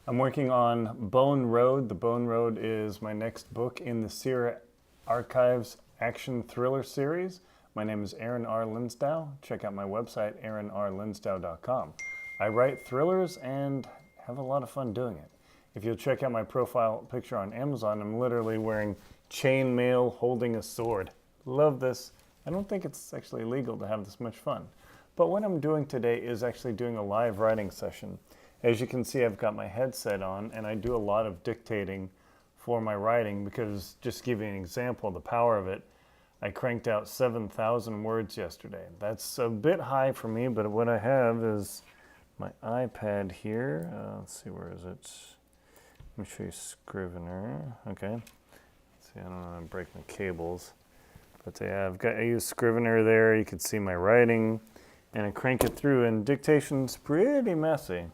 I'm working on Bone Road. The Bone Road is my next book in the SERA Archives action thriller series. My name is Aaron R. Linsdau. Check out my website, aaronrlinsdau.com. I write thrillers and have a lot of fun doing it. If you'll check out my profile picture on Amazon, I'm literally wearing chainmail holding a sword. Love this. I don't think it's actually legal to have this much fun. But what I'm doing today is actually doing a live writing session. As you can see, I've got my headset on and I do a lot of dictating for my writing because, just to give you an example of the power of it, I cranked out 7,000 words yesterday. That's a bit high for me, but what I have is my iPad here. Let's see, where is it? Let me show you Scrivener. Okay. Let's see, I don't want to break my cables. But yeah, I use Scrivener there. You can see my writing. And I crank it through, and dictation's pretty messy.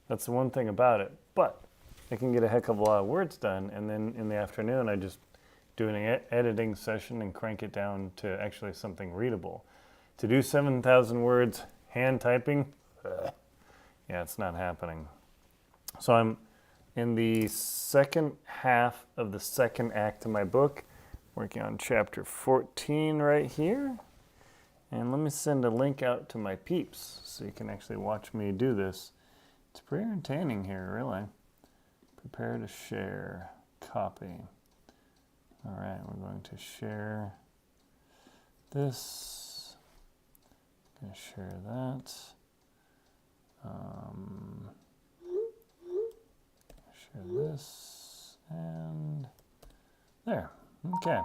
That's the one thing about it. But I can get a heck of a lot of words done, and then in the afternoon I just do an editing session and crank it down to actually something readable. To do 7,000 words hand typing, yeah, it's not happening. So I'm in the second half of the second act of my book, working on chapter 14 right here. And let me send a link out to my peeps so you can actually watch me do this. It's pretty entertaining here, really. Prepare to share. Copy. All right, we're going to share this. I'm going to share that. Share this. And there. Okay.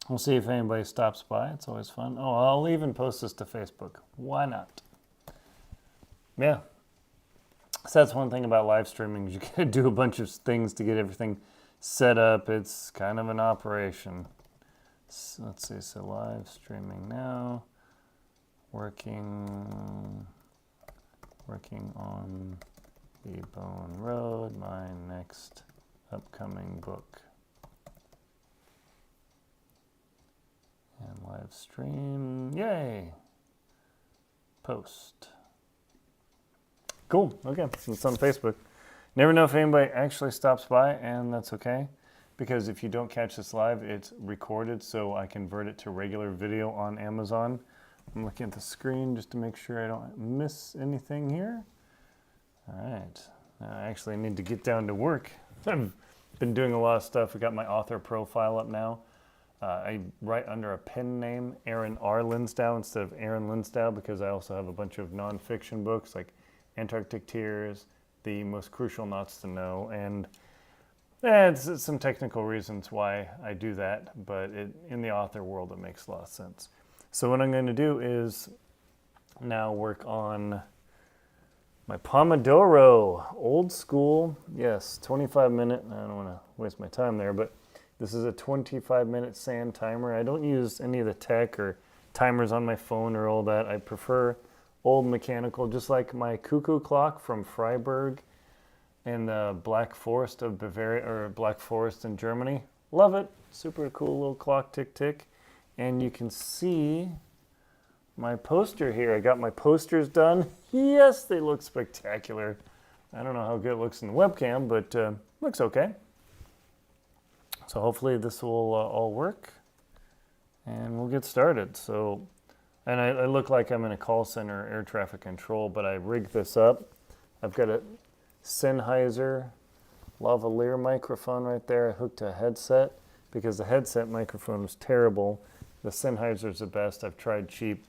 We'll see if anybody stops by. It's always fun. Oh, I'll even post this to Facebook. Why not? Yeah. So that's one thing about live streaming. You gotta do a bunch of things to get everything set up. It's kind of an operation. So let's see. So live streaming now. Working on the Bone Road, my next upcoming book. And live stream, yay! Post. Cool, okay, so it's on Facebook. Never know if anybody actually stops by, and that's okay. Because if you don't catch this live, it's recorded, so I convert it to regular video on Amazon. I'm looking at the screen just to make sure I don't miss anything here. All right, now I actually need to get down to work. I've been doing a lot of stuff. I got my author profile up now. I write under a pen name, Aaron R. Linsdau, instead of Aaron Linsdau, because I also have a bunch of nonfiction books like Antarctic Tears, The Most Crucial Knots to Know, and it's some technical reasons why I do that, but in the author world it makes a lot of sense. So what I'm going to do is now work on my Pomodoro, old school, yes, 25-minute, I don't want to waste my time there, but this is a 25-minute sand timer. I don't use any of the tech or timers on my phone or all that. I prefer old mechanical, just like my cuckoo clock from Freiburg in the Black Forest of Bavaria, or Black Forest in Germany. Love it. Super cool little clock, tick, tick. And you can see my poster here. I got my posters done. Yes, they look spectacular. I don't know how good it looks in the webcam, but looks okay. So hopefully this will all work, and we'll get started. So, and I look like I'm in a call center, air traffic control, but I rigged this up. I've got a Sennheiser lavalier microphone right there. I hooked to a headset because the headset microphone was terrible. The Sennheiser's the best. I've tried cheap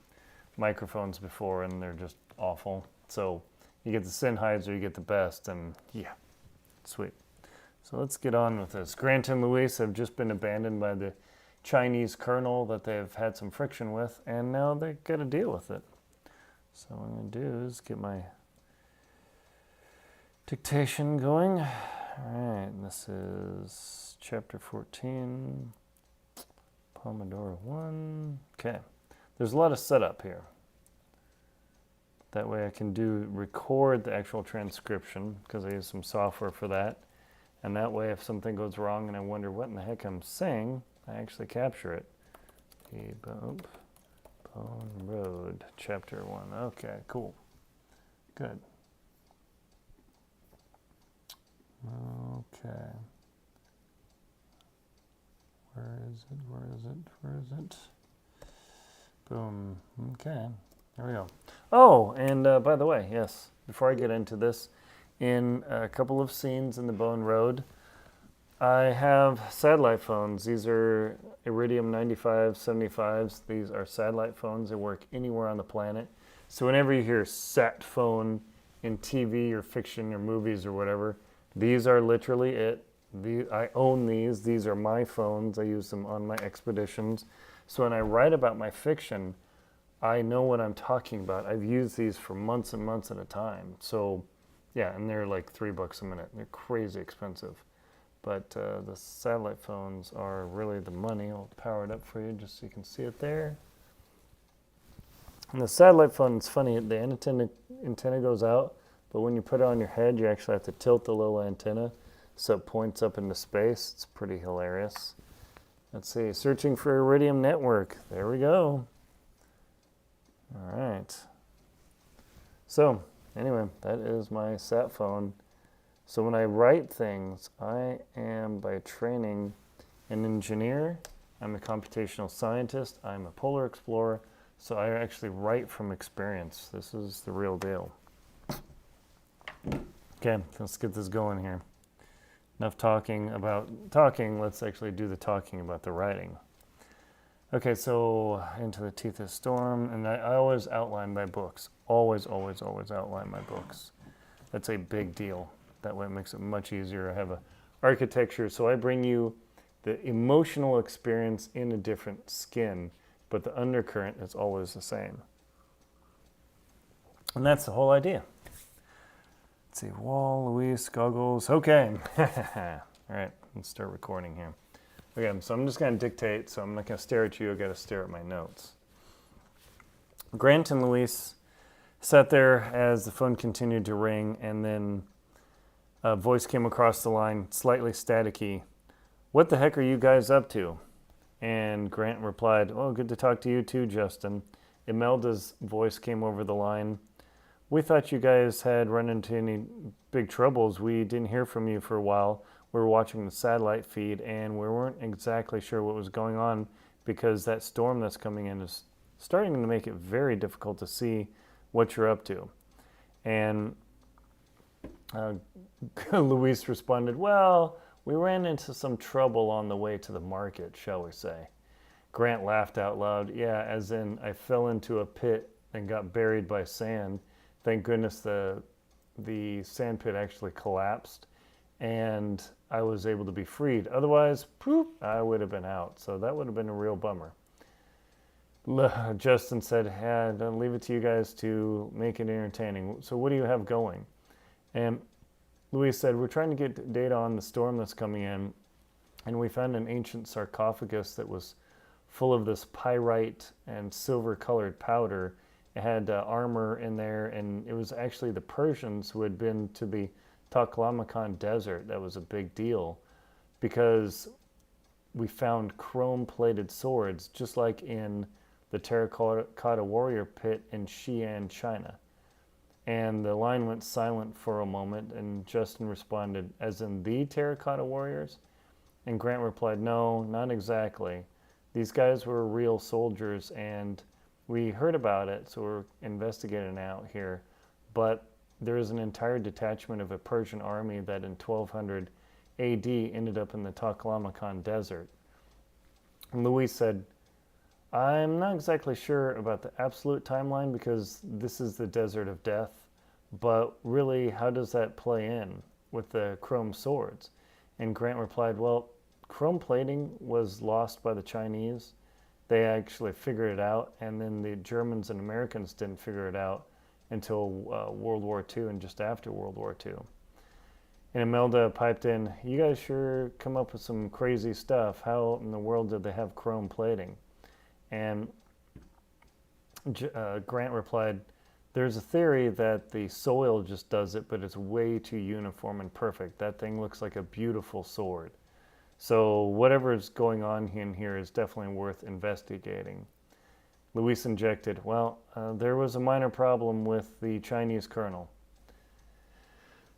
microphones before, and they're just awful. So you get the Sennheiser, you get the best, and yeah, sweet. So let's get on with this. Grant and Luis have just been abandoned by the Chinese colonel that they've had some friction with, and now they've got to deal with it. So what I'm going to do is get my dictation going. All right, this is chapter 14, Pomodoro 1. Okay, there's a lot of setup here. That way I can record the actual transcription, because I use some software for that. And that way, if something goes wrong and I wonder what in the heck I'm saying, I actually capture it. Bone Road, Chapter 1. Okay, cool. Good. Okay. Where is it? Where is it? Where is it? Boom. Okay. There we go. Oh, and by the way, yes, before I get into this, in a couple of scenes in the Bone Road, I have satellite phones. These are Iridium 9575s. These are satellite phones that work anywhere on the planet. So whenever you hear sat phone in TV or fiction or movies or whatever, these are literally it. I own these. These are my phones. I use them on my expeditions. So when I write about my fiction, I know what I'm talking about. I've used these for months and months at a time. So yeah, and they're like $3 a minute. They're crazy expensive. But the satellite phones are really the money. I'll power it up for you just so you can see it there. And the satellite phone, it's funny, the antenna goes out, but when you put it on your head, you actually have to tilt the little antenna so it points up into space. It's pretty hilarious. Let's see, searching for Iridium network. There we go. All right. So anyway, that is my sat phone. So when I write things, I am by training an engineer. I'm a computational scientist. I'm a polar explorer. So I actually write from experience. This is the real deal. Okay, let's get this going here. Enough talking about talking. Let's actually do the talking about the writing. Okay, so Into the Teeth of the Storm. And I always outline my books. Always, always, always outline my books. That's a big deal. That way it makes it much easier. I have a architecture, so I bring you the emotional experience in a different skin, but the undercurrent is always the same. And that's the whole idea. Let's see, Wall, Luis, goggles. Okay. All right, let's start recording here. Okay, so I'm just going to dictate, so I'm not going to stare at you. I've got to stare at my notes. Grant and Luis sat there as the phone continued to ring, and then a voice came across the line, slightly staticky. "What the heck are you guys up to?" And Grant replied, "Oh, good to talk to you too, Justin." Imelda's voice came over the line. "We thought you guys had run into any big troubles. We didn't hear from you for a while. We were watching the satellite feed, and we weren't exactly sure what was going on because that storm that's coming in is starting to make it very difficult to see what you're up to." And Luis responded, "Well, we ran into some trouble on the way to the market, shall we say." Grant laughed out loud. "Yeah, as in I fell into a pit and got buried by sand. Thank goodness the sand pit actually collapsed and I was able to be freed. Otherwise, poop, I would have been out. So that would have been a real bummer." Justin said, "I'll leave it to you guys to make it entertaining. So what do you have going?" And Luis said, "We're trying to get data on the storm that's coming in, and we found an ancient sarcophagus that was full of this pyrite and silver-colored powder. It had armor in there, and it was actually the Persians who had been to the Taklamakan Desert. That was a big deal because we found chrome-plated swords, just like in the terracotta warrior pit in Xi'an, China." And the line went silent for a moment, and Justin responded, "As in the terracotta warriors?" And Grant replied, "No, not exactly. These guys were real soldiers, and we heard about it, so we're investigating out here. But there is an entire detachment of a Persian army that in 1200 AD ended up in the Taklamakan Desert." And Luis said, "I'm not exactly sure about the absolute timeline because this is the desert of death, but really, how does that play in with the chrome swords?" And Grant replied, "Well, chrome plating was lost by the Chinese. They actually figured it out, and then the Germans and Americans didn't figure it out until World War II and just after World War II. And Imelda piped in, "You guys sure come up with some crazy stuff. How in the world did they have chrome plating?" And Grant replied, "There's a theory that the soil just does it, but it's way too uniform and perfect. That thing looks like a beautiful sword. So whatever is going on in here is definitely worth investigating." Luis injected, "Well, there was a minor problem with the Chinese colonel."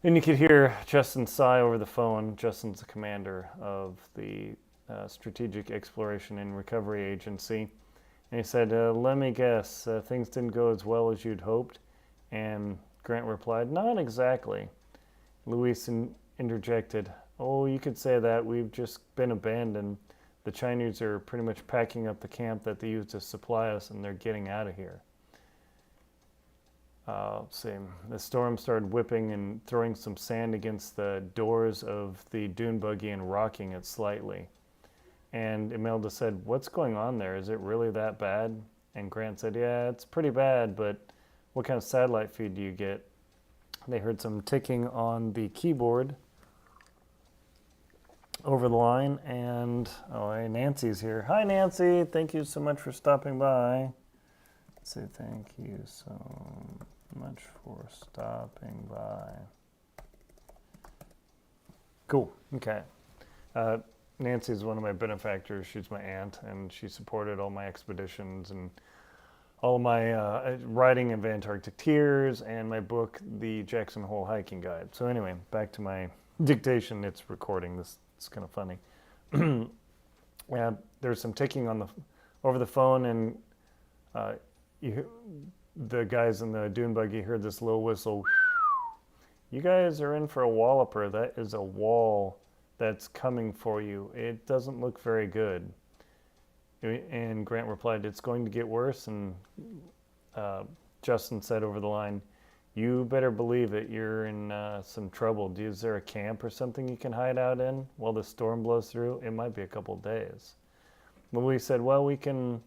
And you could hear Justin sigh over the phone. Justin's the commander of the Strategic Exploration and Recovery Agency. And he said, let me guess, things didn't go as well as you'd hoped? And Grant replied, not exactly. Luis interjected, oh, you could say that. We've just been abandoned. The Chinese are pretty much packing up the camp that they used to supply us, and they're getting out of here. Let's see. The storm started whipping and throwing some sand against the doors of the dune buggy and rocking it slightly. And Imelda said, what's going on there? Is it really that bad? And Grant said, yeah, it's pretty bad, but what kind of satellite feed do you get? They heard some ticking on the keyboard over the line, and hey, Nancy's here. Hi, Nancy. Thank you so much for stopping by. Let's say thank you so much for stopping by. Cool. Okay. Nancy's one of my benefactors. She's my aunt, and she supported all my expeditions and all of my writing of Antarctic Tears and my book, The Jackson Hole Hiking Guide. So anyway, back to my dictation. It's recording. This is kind of funny. Yeah, there's some ticking on over the phone, and the guys in the dune buggy heard this low whistle. You guys are in for a walloper. That is a wall that's coming for you. It doesn't look very good. And Grant replied, it's going to get worse. And Justin said over the line, you better believe it. You're in some trouble. Is there a camp or something you can hide out in while the storm blows through? It might be a couple days. Louis said, well, we can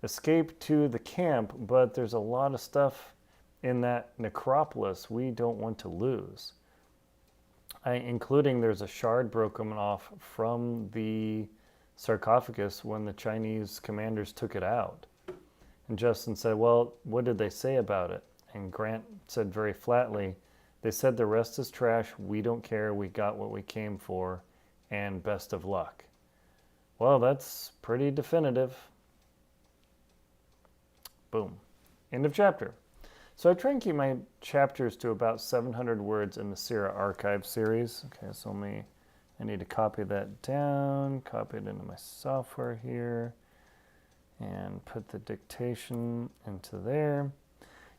escape to the camp, but there's a lot of stuff in that necropolis we don't want to lose. Including there's a shard broken off from the sarcophagus when the Chinese commanders took it out. And Justin said, well, what did they say about it? And Grant said very flatly, they said the rest is trash, we don't care, we got what we came for, and best of luck. Well, that's pretty definitive. Boom. End of chapter. So I try and keep my chapters to about 700 words in the SERA Archives series. Okay, so I need to copy that down, copy it into my software here, and put the dictation into there.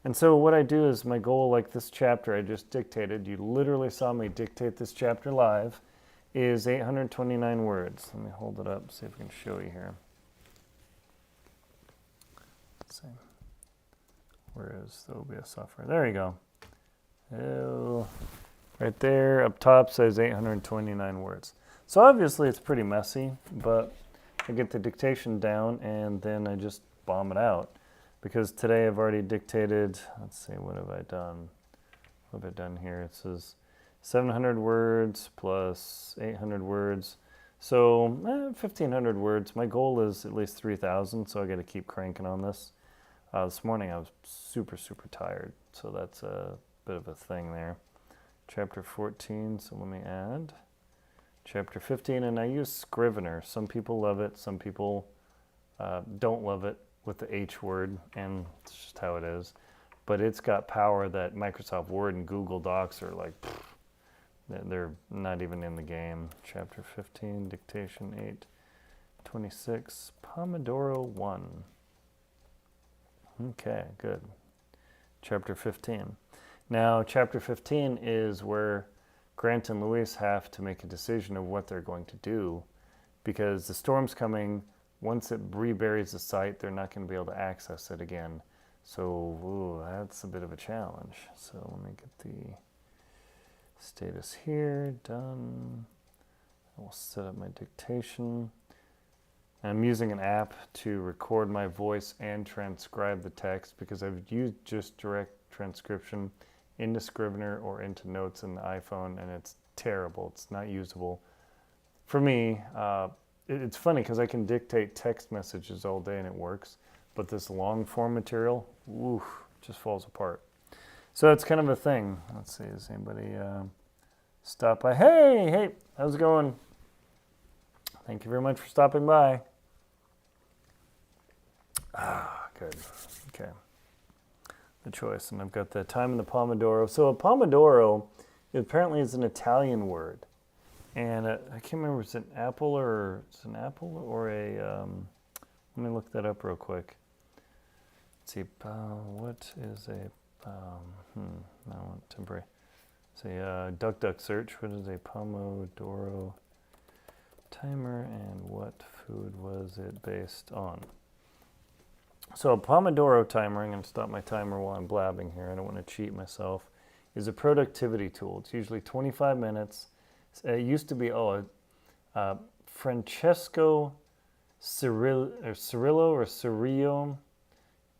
And so what I do is my goal, like this chapter I just dictated, you literally saw me dictate this chapter live, is 829 words. Let me hold it up, see if I can show you here. Let's see. Where is the OBS software? There you go. Oh, right there, up top says 829 words. So obviously it's pretty messy, but I get the dictation down and then I just bomb it out. Because today I've already dictated, let's see, what have I done? What have I done here? It says 700 words plus 800 words. So 1,500 words. My goal is at least 3,000, so I got to keep cranking on this. This morning I was super, super tired, so that's a bit of a thing there. Chapter 14, so let me add. Chapter 15, and I use Scrivener. Some people love it, some people don't love it with the H word, and it's just how it is. But it's got power that Microsoft Word and Google Docs are like, they're not even in the game. Chapter 15, dictation 826, Pomodoro 1. Okay, good. Chapter 15. Now, chapter 15 is where Grant and Luis have to make a decision of what they're going to do, because the storm's coming. Once it reburies the site, they're not going to be able to access it again. So that's a bit of a challenge. So let me get the status here, done. I will set up my dictation. I'm using an app to record my voice and transcribe the text because I've used just direct transcription into Scrivener or into Notes in the iPhone, and it's terrible. It's not usable. For me, it's funny because I can dictate text messages all day and it works, but this long form material, just falls apart. So that's kind of a thing. Let's see, does anybody stop by? Hey, how's it going? Thank you very much for stopping by. Good. Okay. The choice, and I've got the time in the Pomodoro. So a Pomodoro It apparently is an Italian word. And I can't remember if it's an apple or a. Let me look that up real quick. Let's see. What is a? I want temporary. Say duck search. What is a Pomodoro timer and what food was it based on? So a Pomodoro timer. I'm going to stop my timer while I'm blabbing here. I don't want to cheat myself. Is a productivity tool. It's usually 25 minutes. It used to be Francesco Cirillo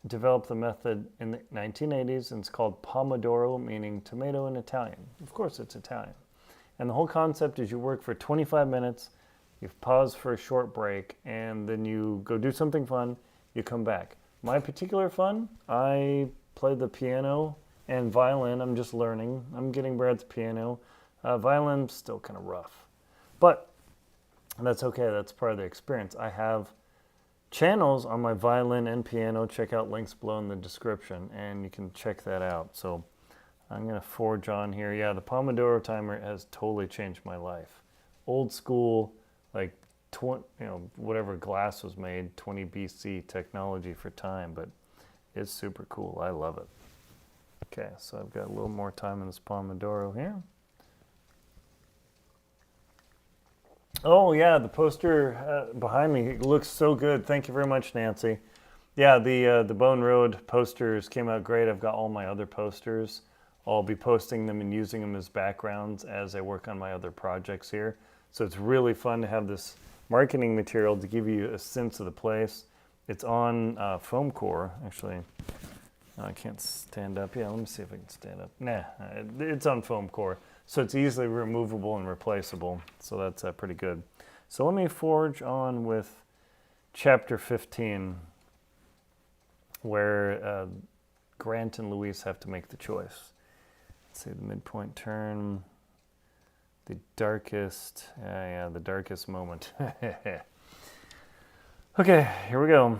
developed the method in the 1980s, and it's called Pomodoro, meaning tomato in Italian. Of course, it's Italian. And the whole concept is you work for 25 minutes, you pause for a short break, and then you go do something fun, you come back. My particular fun, I play the piano and violin. I'm just learning. I'm getting better at the piano. Violin's still kind of rough. But that's okay. That's part of the experience. I have channels on my violin and piano. Check out links below in the description, and you can check that out. So I'm going to forge on here. Yeah, the Pomodoro timer has totally changed my life. Old school, like, whatever glass was made, 20 BC technology for time, but it's super cool. I love it. Okay, so I've got a little more time in this Pomodoro here. Oh yeah, the poster behind me looks so good. Thank you very much, Nancy. Yeah, the Bone Road posters came out great. I've got all my other posters. I'll be posting them and using them as backgrounds as I work on my other projects here. So it's really fun to have this marketing material to give you a sense of the place. It's on foam core, actually. I can't stand up. Yeah, let me see if I can stand up. Nah, it's on foam core. So it's easily removable and replaceable. So that's pretty good. So let me forge on with chapter 15, where Grant and Luis have to make the choice. Let's see, the midpoint turn, the darkest moment. Okay, here we go.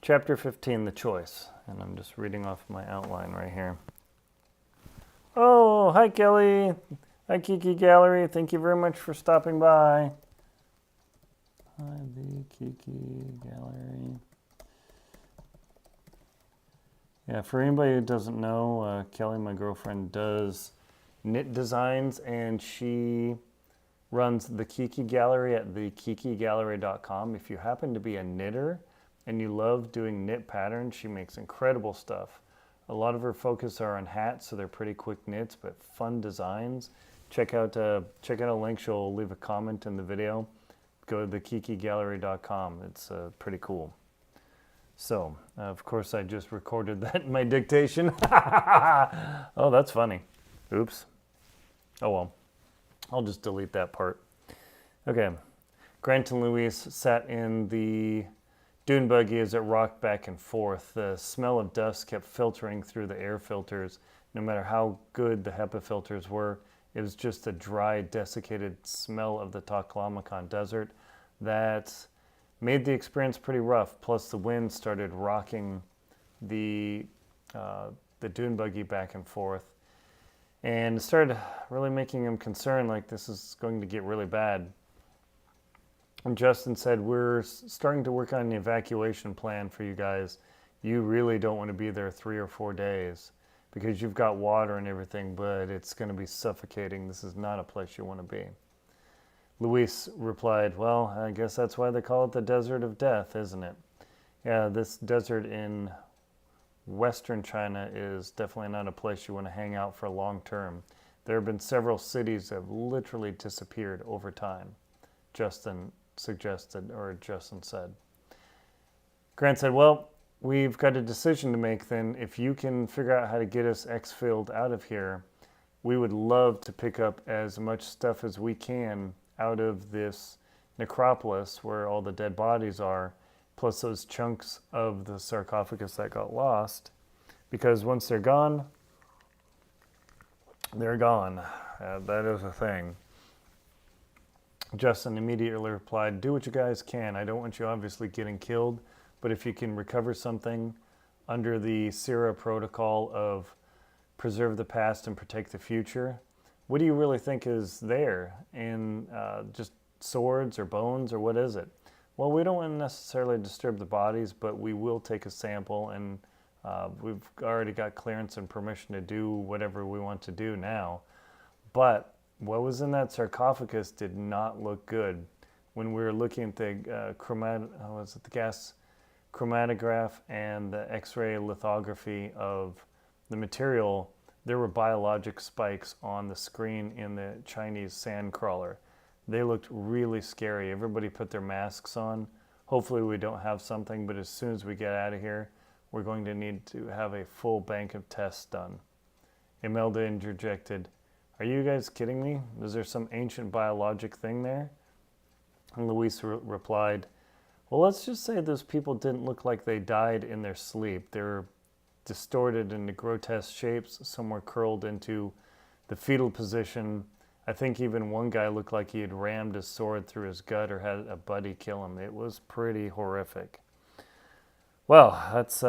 Chapter 15, the choice. And I'm just reading off my outline right here. Oh, hi Kelly. Hi Kiki Gallery. Thank you very much for stopping by. Hi, the Kiki Gallery. Yeah, for anybody who doesn't know, Kelly, my girlfriend, does knit designs, and she runs the Kiki Gallery at thekikigallery.com. If you happen to be a knitter and you love doing knit patterns, she makes incredible stuff. A lot of her focus are on hats, so they're pretty quick knits, but fun designs. Check out a link. She'll leave a comment in the video. Go to thekikigallery.com. It's pretty cool. So, of course, I just recorded that in my dictation. Oh, that's funny. Oops. Oh, well. I'll just delete that part. Okay. Grant and Luis sat in the dune buggy as it rocked back and forth. The smell of dust kept filtering through the air filters. No matter how good the HEPA filters were, it was just a dry, desiccated smell of the Taklamakan Desert that made the experience pretty rough. Plus, the wind started rocking the dune buggy back and forth, and it started really making him concerned, like this is going to get really bad. And Justin said, we're starting to work on an evacuation plan for you guys. You really don't want to be there 3 or 4 days because you've got water and everything, but it's going to be suffocating. This is not a place you want to be. Luis replied, well, I guess that's why they call it the Desert of Death, isn't it? Yeah, this desert in Western China is definitely not a place you want to hang out for long term. There have been several cities that have literally disappeared over time, Justin suggested, or Justin said. Grant said, well, we've got a decision to make then. If you can figure out how to get us exfilled out of here, we would love to pick up as much stuff as we can out of this necropolis where all the dead bodies are, plus those chunks of the sarcophagus that got lost, because once they're gone, they're gone. That is a thing. Justin immediately replied, do what you guys can. I don't want you obviously getting killed, but if you can recover something under the SERA protocol of preserve the past and protect the future. What do you really think is there? In just swords or bones, or what is it? Well, we don't want to necessarily disturb the bodies, but we will take a sample, and we've already got clearance and permission to do whatever we want to do now. But what was in that sarcophagus did not look good. When we were looking at the the gas chromatograph and the X-ray lithography of the material, there were biologic spikes on the screen in the Chinese sand crawler. They looked really scary. Everybody put their masks on. Hopefully we don't have something, but as soon as we get out of here, we're going to need to have a full bank of tests done. Imelda interjected, "Are you guys kidding me? Is there some ancient biologic thing there?" And Luis replied, "Well, let's just say those people didn't look like they died in their sleep. They were distorted into grotesque shapes. Some were curled into the fetal position. I think even one guy looked like he had rammed his sword through his gut or had a buddy kill him. It was pretty horrific." "Well, that's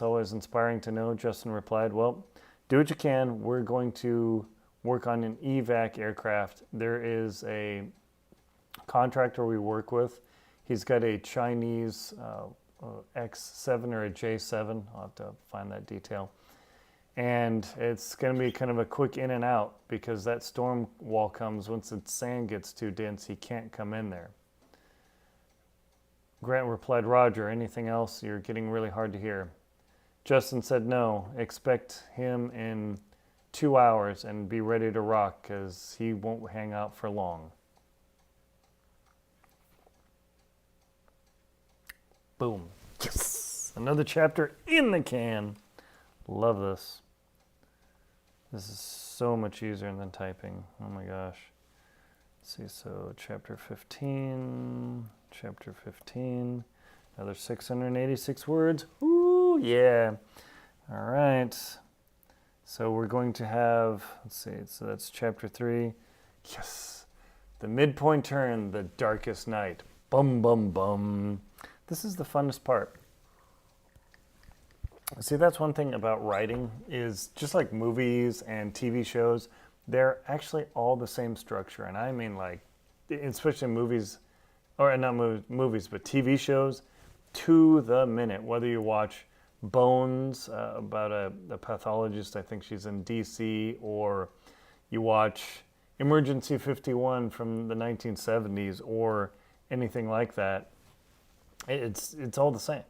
always inspiring to know," Justin replied. "Well, do what you can. We're going to work on an evac aircraft. There is a contractor we work with. He's got a Chinese X7 or a J7. I'll have to find that detail. And it's going to be kind of a quick in and out because that storm wall comes once the sand gets too dense, he can't come in there." Grant replied, "Roger, anything else? You're getting really hard to hear." Justin said, "No, expect him in 2 hours and be ready to rock because he won't hang out for long." Boom. Yes! Another chapter in the can. Love this. This is so much easier than typing. Oh my gosh. Let's see, so chapter 15. Another 686 words. Ooh, yeah. All right. So we're going to have, let's see, so that's chapter 3. Yes. The midpoint turn, the darkest night. Bum, bum, bum. This is the funnest part. See, that's one thing about writing is just like movies and TV shows, they're actually all the same structure. And I mean like, especially movies, or not movies, but TV shows, to the minute. Whether you watch Bones, about a pathologist, I think she's in DC, or you watch Emergency 51 from the 1970s, or anything like that, it's all the same.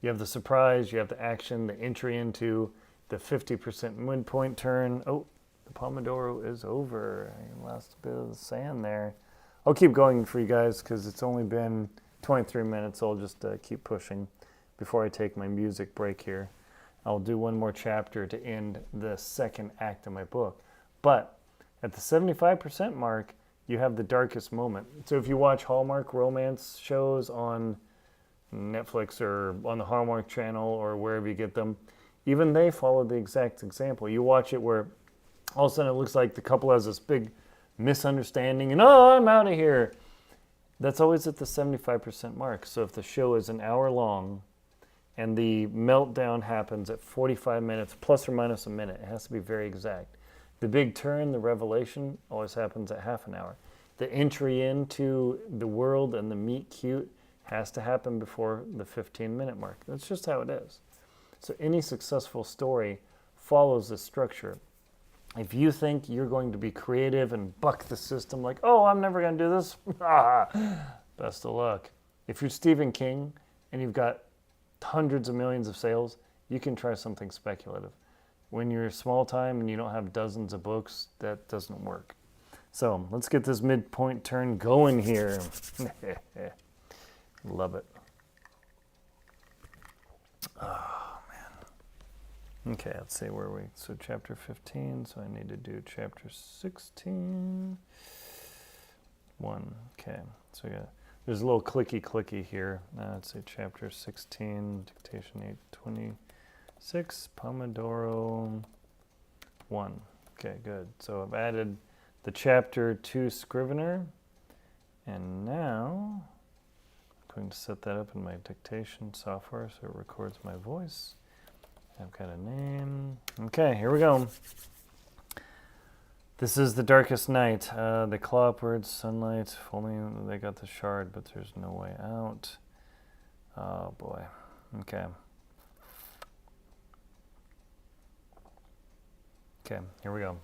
You have the surprise, you have the action, the entry into the 50% midpoint turn. Oh, the Pomodoro is over. I lost a bit of the sand there. I'll keep going for you guys because it's only been 23 minutes. So I'll just keep pushing before I take my music break here. I'll do one more chapter to end the second act of my book. But at the 75% mark, you have the darkest moment. So if you watch Hallmark romance shows on Netflix or on the Hallmark Channel or wherever you get them, even they follow the exact example. You watch it where all of a sudden it looks like the couple has this big misunderstanding and, "Oh, I'm out of here." That's always at the 75% mark. So if the show is an hour long and the meltdown happens at 45 minutes, plus or minus a minute, it has to be very exact. The big turn, the revelation, always happens at half an hour. The entry into the world and the meet cute has to happen before the 15-minute mark. That's just how it is. So any successful story follows this structure. If you think you're going to be creative and buck the system like, "Oh, I'm never going to do this," best of luck. If you're Stephen King and you've got hundreds of millions of sales, you can try something speculative. When you're small time and you don't have dozens of books, that doesn't work. So let's get this midpoint turn going here. Love it. Oh, man. Okay, let's see where so chapter 15, so I need to do chapter 16. 1, okay. So there's a little clicky here. Let's say chapter 16, dictation 826, Pomodoro 1. Okay, good. So I've added the chapter to Scrivener, and now I'm going to set that up in my dictation software so it records my voice. I've got a name. Okay, here we go. This is the darkest night. They claw upwards, sunlight. If only they got the shard, but there's no way out. Oh boy. Okay. Okay, here we go.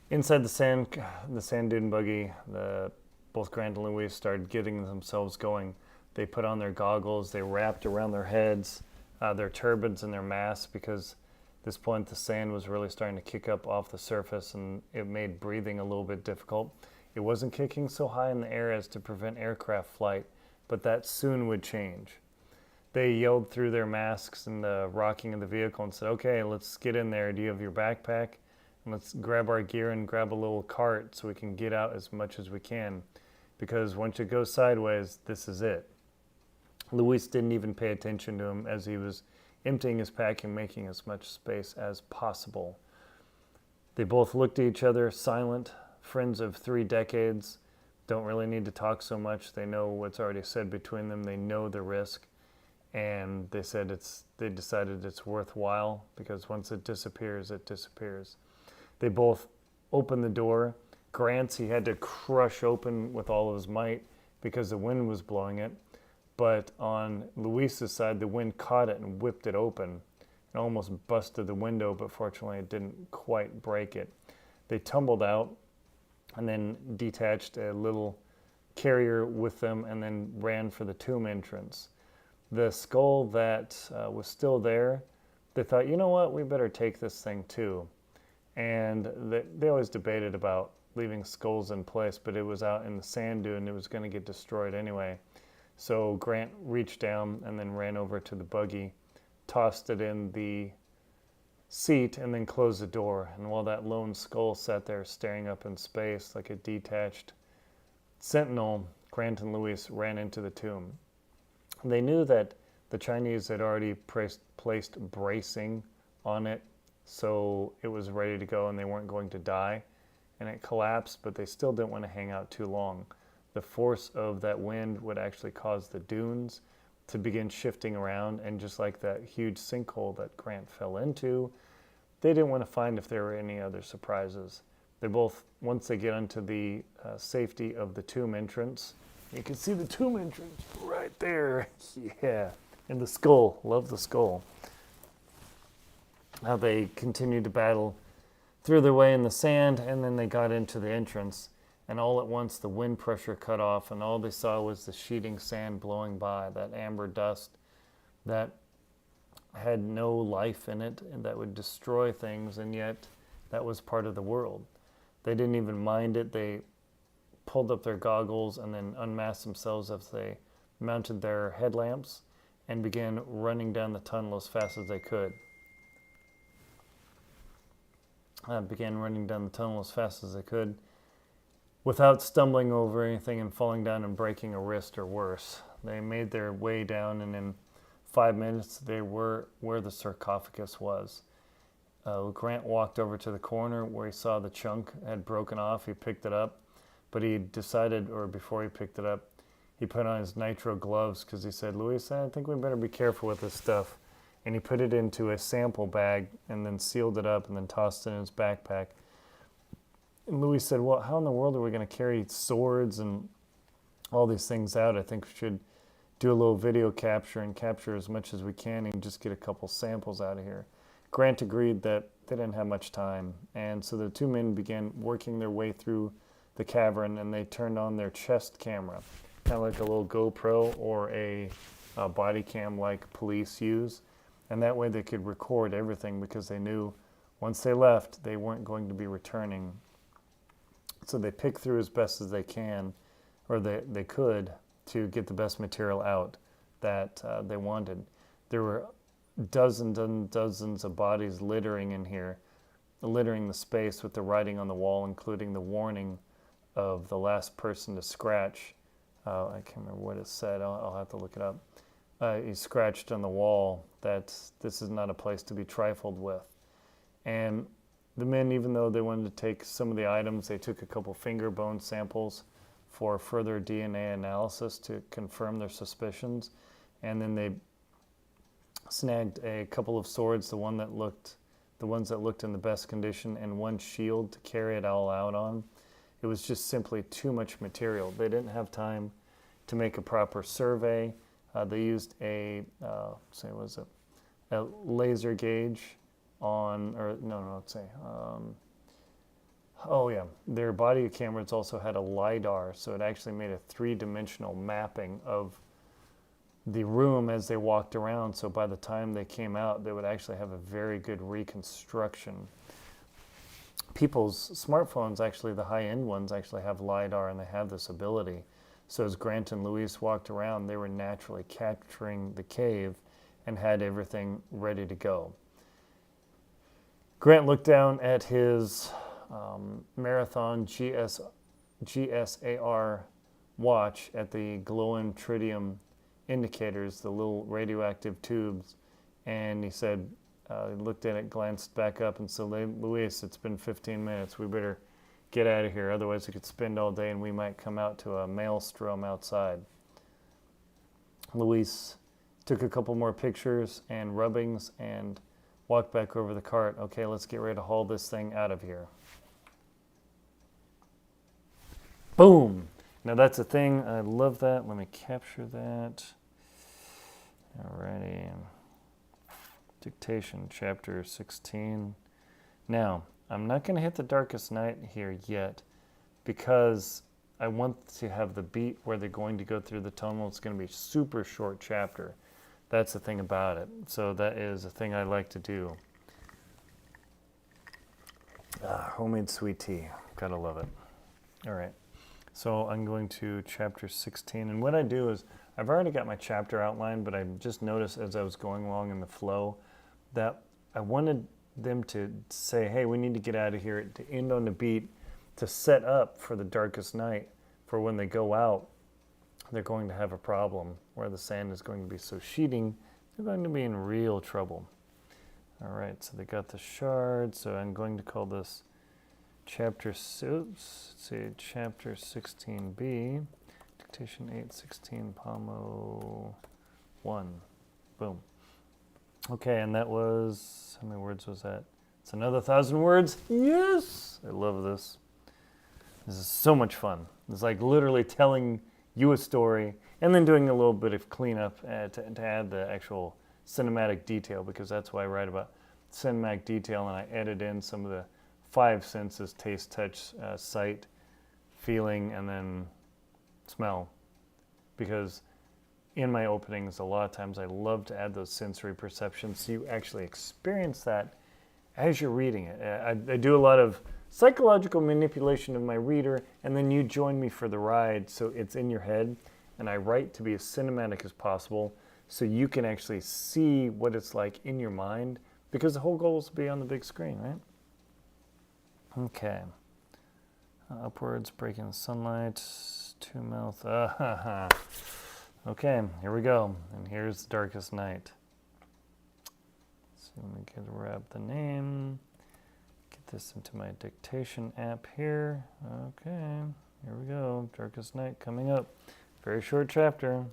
Inside the sand dune buggy, both Grant and Louis started getting themselves going. They put on their goggles, they wrapped around their heads, their turbans and their masks, because at this point the sand was really starting to kick up off the surface and it made breathing a little bit difficult. It wasn't kicking so high in the air as to prevent aircraft flight, but that soon would change. They yelled through their masks and the rocking of the vehicle and said, okay, let's get in there. Do you have your backpack? And let's grab our gear and grab a little cart so we can get out as much as we can. Because once it goes sideways, this is it. Luis didn't even pay attention to him as he was emptying his pack and making as much space as possible. They both looked at each other, silent, friends of 3 decades, don't really need to talk so much. They know what's already said between them. They know the risk. And they said they decided it's worthwhile because once it disappears, it disappears. They both opened the door. Grant's he had to crush open with all of his might because the wind was blowing it. But on Luis's side, the wind caught it and whipped it open. It almost busted the window, but fortunately it didn't quite break it. They tumbled out and then detached a little carrier with them and then ran for the tomb entrance. The skull that was still there, they thought, you know what, we better take this thing too. And they always debated about leaving skulls in place, but it was out in the sand dune. It was going to get destroyed anyway. So Grant reached down and then ran over to the buggy, tossed it in the seat, and then closed the door. And while that lone skull sat there staring up in space like a detached sentinel, Grant and Louis ran into the tomb. They knew that the Chinese had already placed bracing on it, so it was ready to go and they weren't going to die. And it collapsed, but they still didn't want to hang out too long. The force of that wind would actually cause the dunes to begin shifting around, and just like that huge sinkhole that Grant fell into, they didn't want to find if there were any other surprises. They both, once they get into the safety of the tomb entrance, you can see the tomb entrance right there. Yeah, and the skull. Love the skull. How they continued to battle through their way in the sand, and then they got into the entrance. And all at once, the wind pressure cut off, and all they saw was the sheeting sand blowing by, that amber dust that had no life in it and that would destroy things, and yet that was part of the world. They didn't even mind it. They pulled up their goggles and then unmasked themselves as they mounted their headlamps and began running down the tunnel as fast as they could. Without stumbling over anything and falling down and breaking a wrist or worse. They made their way down, and in 5 minutes they were where the sarcophagus was. Grant walked over to the corner where he saw the chunk had broken off. He picked it up, but he decided, or before he picked it up, he put on his nitro gloves because he said, Luis, I think we better be careful with this stuff. And he put it into a sample bag and then sealed it up and then tossed it in his backpack. And Louis said, well, how in the world are we going to carry swords and all these things out? I think we should do a little video capture and capture as much as we can and just get a couple samples out of here. Grant agreed that they didn't have much time. And so the two men began working their way through the cavern, and they turned on their chest camera, kind of like a little GoPro or a body cam like police use. And that way they could record everything because they knew once they left, they weren't going to be returning. So they picked through as best as they can, or they could, to get the best material out that they wanted. There were dozens and dozens of bodies littering in here, littering the space with the writing on the wall, including the warning of the last person to scratch. I can't remember what it said. I'll have to look it up. He scratched on the wall that this is not a place to be trifled with. And the men, even though they wanted to take some of the items, they took a couple finger bone samples for further DNA analysis to confirm their suspicions. And then they snagged a couple of swords, the ones that looked in the best condition, and one shield to carry it all out on. It was just simply too much material. They didn't have time to make a proper survey. They used a laser gauge on, their body cameras also had a LiDAR, so it actually made a three-dimensional mapping of the room as they walked around, so by the time they came out, they would actually have a very good reconstruction. People's smartphones, actually the high-end ones, actually have LiDAR, and they have this ability. So as Grant and Luis walked around, they were naturally capturing the cave and had everything ready to go. Grant looked down at his Marathon GSAR watch at the glowing tritium indicators, the little radioactive tubes, and he said, he looked at it, glanced back up, and said, Luis, it's been 15 minutes. We better get out of here. Otherwise, we could spend all day and we might come out to a maelstrom outside. Luis took a couple more pictures and rubbings and walked back over the cart. Okay, let's get ready to haul this thing out of here. Boom! Now that's a thing. I love that. Let me capture that. Alrighty. Dictation, chapter 16. Now, I'm not going to hit the darkest night here yet because I want to have the beat where they're going to go through the tunnel. It's going to be a super short chapter. That's the thing about it. So that is a thing I like to do. Homemade sweet tea. Gotta love it. All right. So I'm going to chapter 16. And what I do is I've already got my chapter outlined, but I just noticed as I was going along in the flow that I wanted them to say, hey, we need to get out of here, to end on the beat, to set up for the darkest night, for when they go out, they're going to have a problem where the sand is going to be so sheeting, they're going to be in real trouble. All right, so they got the shard, so I'm going to call this chapter 16B, dictation 816, Pomo 1. Boom. Okay, and that was, how many words was that? It's another 1,000 words. Yes! I love this. This is so much fun. It's like literally telling you a story and then doing a little bit of cleanup to add the actual cinematic detail, because that's why I write about cinematic detail, and I edit in some of the 5 senses: taste, touch, sight, feeling, and then smell. Because in my openings, a lot of times I love to add those sensory perceptions so you actually experience that as you're reading it. I do a lot of psychological manipulation of my reader, and then you join me for the ride, so it's in your head, and I write to be as cinematic as possible so you can actually see what it's like in your mind, because the whole goal is to be on the big screen, right? Okay. Upwards, breaking the sunlight, to mouth. Okay, here we go. And here's the darkest night. So let me grab the name. Get this into my dictation app here. Okay, here we go. Darkest night coming up. Very short chapter.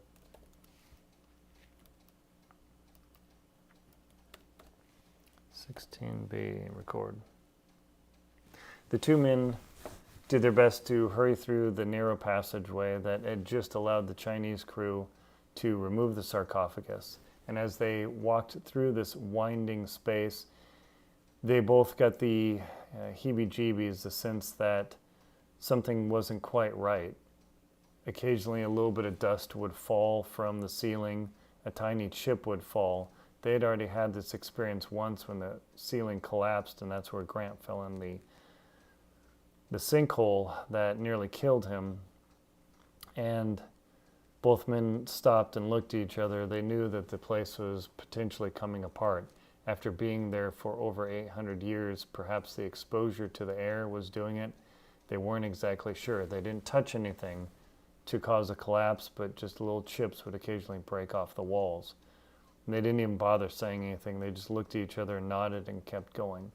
(16B) record. The two men did their best to hurry through the narrow passageway that had just allowed the Chinese crew to remove the sarcophagus. And as they walked through this winding space, they both got the heebie-jeebies, the sense that something wasn't quite right. Occasionally a little bit of dust would fall from the ceiling, a tiny chip would fall. They had already had this experience once when the ceiling collapsed, and that's where Grant fell in the sinkhole that nearly killed him. And both men stopped and looked at each other. They knew that the place was potentially coming apart. After being there for over 800 years, perhaps the exposure to the air was doing it. They weren't exactly sure. They didn't touch anything to cause a collapse, but just little chips would occasionally break off the walls. And they didn't even bother saying anything. They just looked at each other, nodded, and kept going.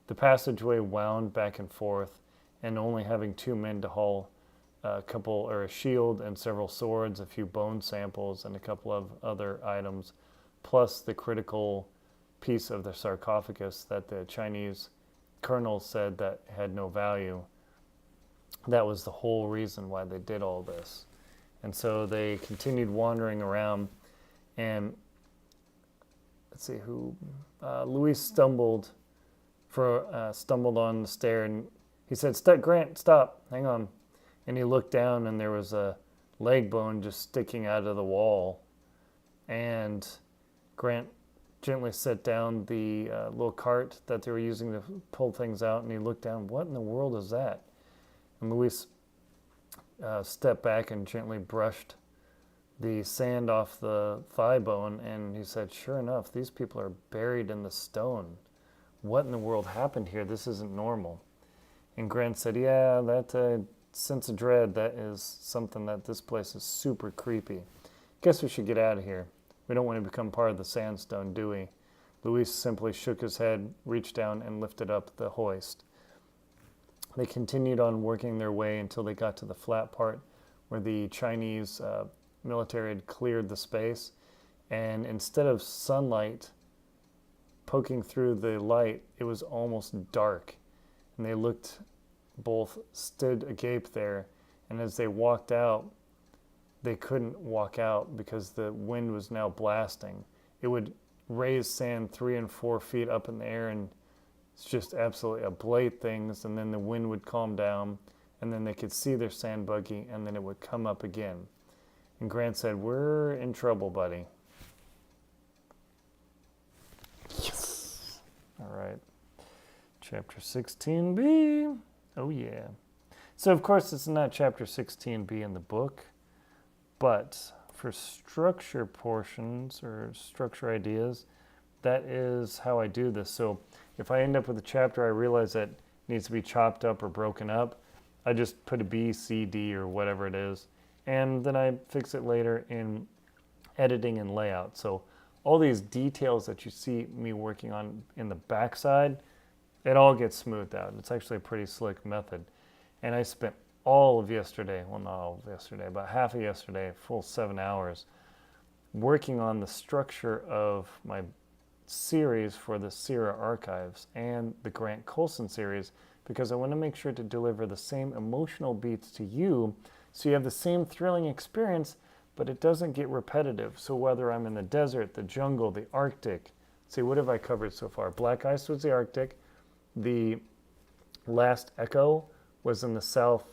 The passageway wound back and forth, and only having 2 men to haul a couple, or a shield and several swords, a few bone samples, and a couple of other items, plus the critical piece of the sarcophagus that the Chinese colonel said that had no value. That was the whole reason why they did all this. And so they continued wandering around, and let's see who, Luis stumbled on the stair, and he said, Grant, stop, hang on. And he looked down, and there was a leg bone just sticking out of the wall. And Grant gently set down the little cart that they were using to pull things out, and he looked down, what in the world is that? And Luis stepped back and gently brushed the sand off the thigh bone, and he said, sure enough, these people are buried in the stone. What in the world happened here? This isn't normal. And Grant said, yeah, that sense of dread, that is something that this place is super creepy. Guess we should get out of here. We don't want to become part of the sandstone, do we? Luis simply shook his head, reached down, and lifted up the hoist. They continued on working their way until they got to the flat part where the Chinese military had cleared the space. And instead of sunlight poking through the light, it was almost dark. And they both stood agape there. And as they walked out, they couldn't walk out because the wind was now blasting. It would raise sand 3 and 4 feet up in the air, and it's just absolutely ablate things, and then the wind would calm down, and then they could see their sand buggy, and then it would come up again. And Grant said, we're in trouble, buddy. Yes! All right. Chapter 16b. Oh, yeah. So, of course, it's not Chapter 16b in the book, but for structure portions or structure ideas, that is how I do this. So if I end up with a chapter I realize that needs to be chopped up or broken up, I just put a B, C, D, or whatever it is, and then I fix it later in editing and layout. So all these details that you see me working on in the backside, it all gets smoothed out. It's actually a pretty slick method. And I spent all of yesterday, well, not all of yesterday, about half of yesterday, full 7 hours, working on the structure of my series for the SERA Archives and the Grant Coulson series, because I want to make sure to deliver the same emotional beats to you so you have the same thrilling experience, but it doesn't get repetitive. So whether I'm in the desert, the jungle, the Arctic, see, what have I covered so far? Black ice was the Arctic. The last echo was in the South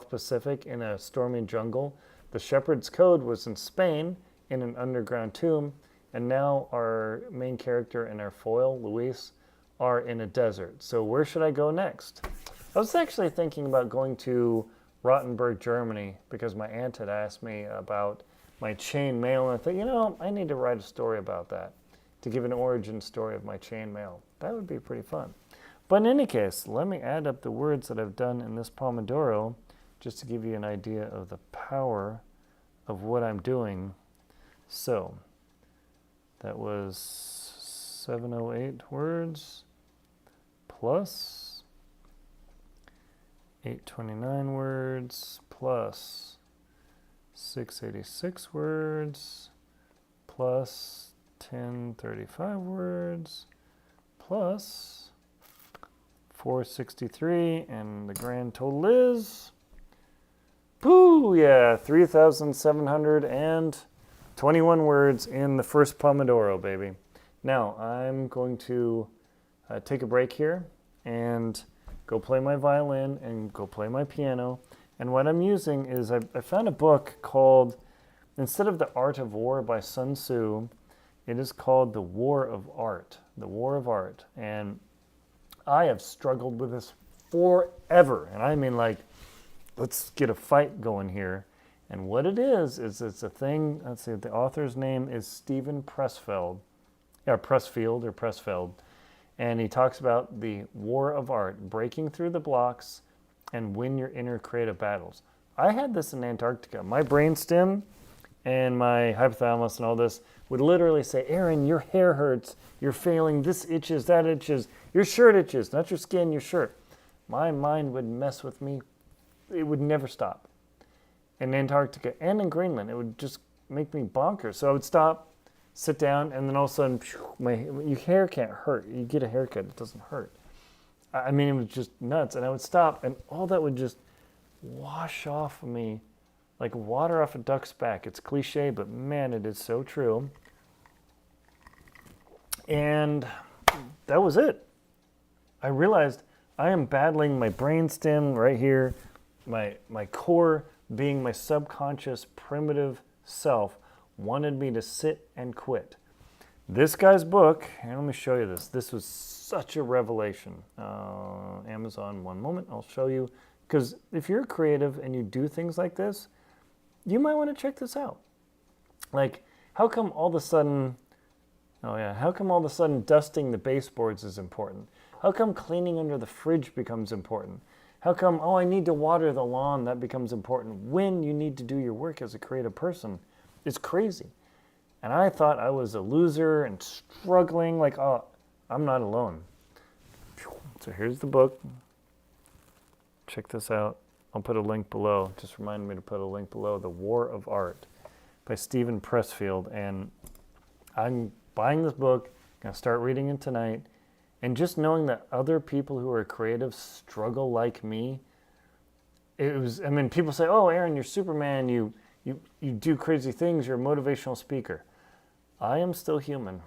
Pacific in a stormy jungle. The Shepherd's Code was in Spain in an underground tomb. And now our main character and our foil, Luis, are in a desert. So where should I go next? I was actually thinking about going to Rottenburg, Germany, because my aunt had asked me about my chain mail. And I thought, I need to write a story about that, to give an origin story of my chain mail. That would be pretty fun. But in any case, let me add up the words that I've done in this Pomodoro, just to give you an idea of the power of what I'm doing. So that was 708 words plus 829 words plus 686 words plus 1035 words plus 463, and the grand total is, 3,721 words in the first Pomodoro, baby. Now, I'm going to take a break here and go play my violin and go play my piano. And what I'm using is, I found a book called, instead of The Art of War by Sun Tzu, it is called The War of Art. The War of Art. And I have struggled with this forever. And I mean, like, let's get a fight going here. And what it is it's a thing, let's see, the author's name is Stephen Pressfield. And he talks about the war of art, breaking through the blocks and win your inner creative battles. I had this in Antarctica. My brainstem and my hypothalamus and all this would literally say, Aaron, your hair hurts, you're failing, this itches, that itches, your shirt itches, not your skin, your shirt. My mind would mess with me it would never stop. In Antarctica and in Greenland, it would just make me bonkers. So I would stop, sit down, and then all of a sudden, your hair can't hurt. You get a haircut, it doesn't hurt. I mean, it was just nuts. And I would stop, and all that would just wash off of me like water off a duck's back. It's cliche, but man, it is so true. And that was it. I realized I am battling my brainstem right here, my core being my subconscious primitive self wanted me to sit and quit. This guy's book, and let me show you this. This was such a revelation. Amazon, one moment, I'll show you. Because if you're creative and you do things like this, you might want to check this out. Like, how come all of a sudden dusting the baseboards is important? How come cleaning under the fridge becomes important? How come, I need to water the lawn, that becomes important when you need to do your work as a creative person? It's crazy. And I thought I was a loser and struggling, like, I'm not alone. So here's the book. Check this out. I'll put a link below. Just reminded me to put a link below. The War of Art by Stephen Pressfield. And I'm buying this book, going to start reading it tonight. And just knowing that other people who are creative struggle like me, people say, oh, Aaron, you're Superman, you do crazy things, you're a motivational speaker. I am still human.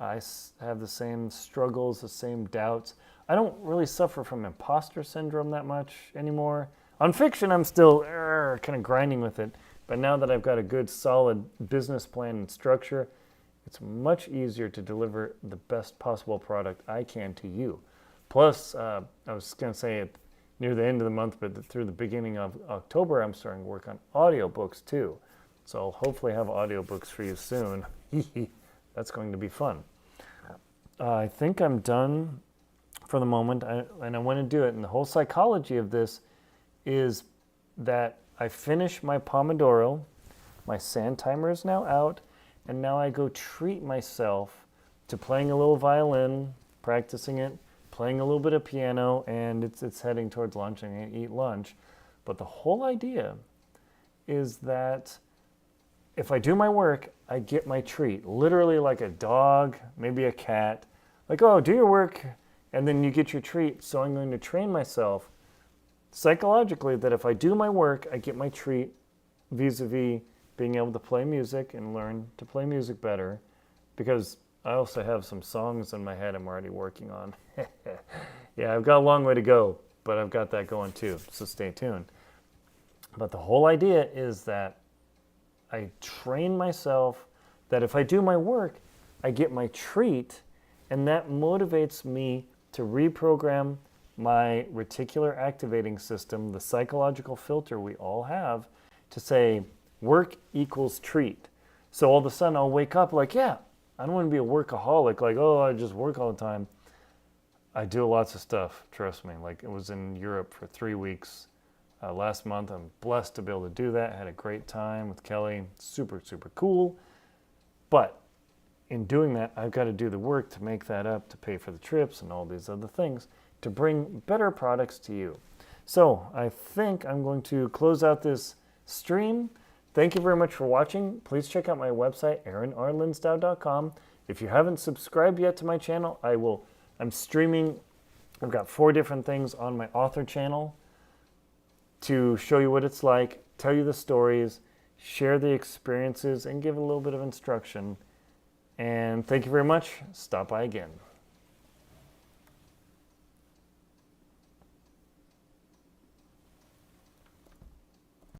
I have the same struggles, the same doubts. I don't really suffer from imposter syndrome that much anymore. On fiction, I'm still kind of grinding with it. But now that I've got a good, solid business plan and structure, it's much easier to deliver the best possible product I can to you. Plus, I was going to say near the end of the month, but through the beginning of October, I'm starting to work on audiobooks too. So I'll hopefully have audiobooks for you soon. That's going to be fun. I think I'm done for the moment, and I want to do it. And the whole psychology of this is that I finish my Pomodoro, my sand timer is now out, and now I go treat myself to playing a little violin, practicing it, playing a little bit of piano, and it's heading towards lunch. I'm going to eat lunch. But the whole idea is that if I do my work, I get my treat. Literally like a dog, maybe a cat. Like, oh, do your work, and then you get your treat. So I'm going to train myself psychologically that if I do my work, I get my treat vis-a-vis being able to play music and learn to play music better, because I also have some songs in my head I'm already working on. Yeah, I've got a long way to go, but I've got that going too, so stay tuned. But the whole idea is that I train myself that if I do my work, I get my treat, and that motivates me to reprogram my reticular activating system, the psychological filter we all have, to say work equals treat. So all of a sudden I'll wake up like, yeah, I don't want to be a workaholic, like, oh, I just work all the time. I do lots of stuff, trust me. Like, it was in Europe for 3 weeks last month. I'm blessed to be able to do that. I had a great time with Kelly. Super, super cool. But in doing that, I've got to do the work to make that up, to pay for the trips and all these other things, to bring better products to you. So I think I'm going to close out this stream. Thank you very much for watching. Please check out my website, aaronrlinsdau.com. If you haven't subscribed yet to my channel, I'm streaming. I've got 4 different things on my author channel to show you what it's like, tell you the stories, share the experiences, and give a little bit of instruction. And thank you very much. Stop by again.